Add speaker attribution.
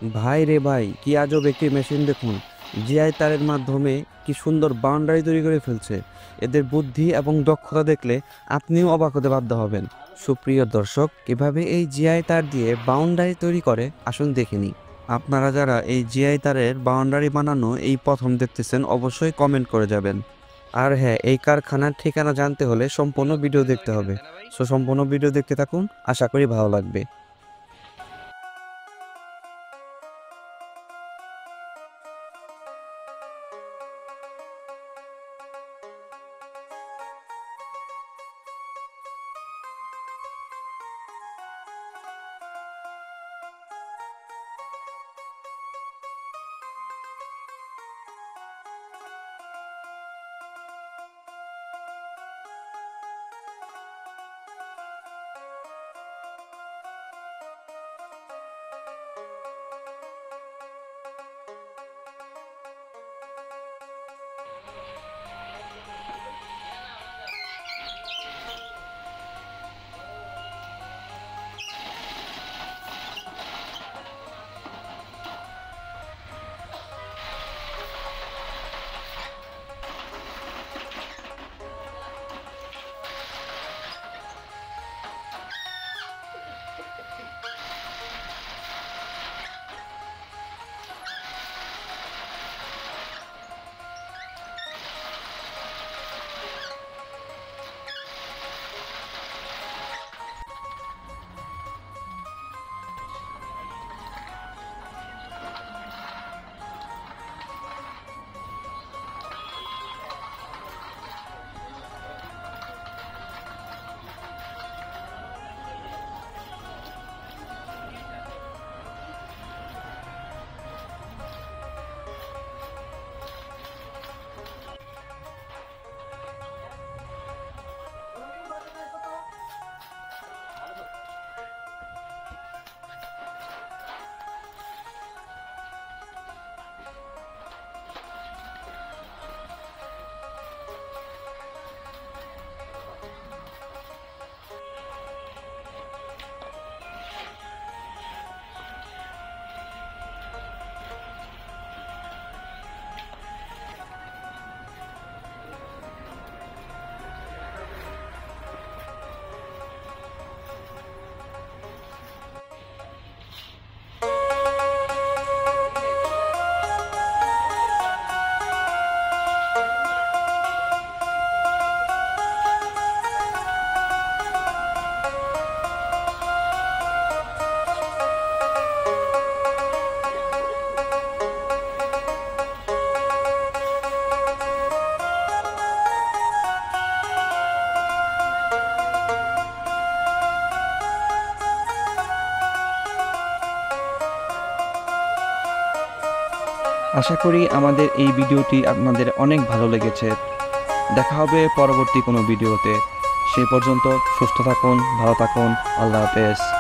Speaker 1: ভাই রে ভাই, কি আজব একটি মেশিন দেখুন। জিআই তারের মাধ্যমে কি সুন্দর বাউন্ডারি তৈরি করে ফেলছে। এদের বুদ্ধি এবং দক্ষতা দেখলে আপনিও অবাক হতে বাধ্য হবেন। সুপ্রিয় দর্শক, কিভাবে এই জিআই তার দিয়ে বাউন্ডারি তৈরি করে আসুন দেখিনি। আপনারা যারা এই জিআই তারের বাউন্ডারি বানানো এই প্রথম দেখতেছেন, অবশ্যই কমেন্ট করে যাবেন। আর হ্যাঁ, এই কারখানার ঠিকানা জানতে হলে সম্পূর্ণ ভিডিও দেখতে হবে। সো সম্পূর্ণ ভিডিও দেখতে থাকুন, আশা করি ভালো লাগবে।
Speaker 2: আশা করি আমাদের এই ভিডিওটি আপনাদের অনেক ভালো লেগেছে। দেখা হবে পরবর্তী কোনো ভিডিওতে। সেই পর্যন্ত সুস্থ থাকুন, ভালো থাকুন। আল্লাহ হাফেজ।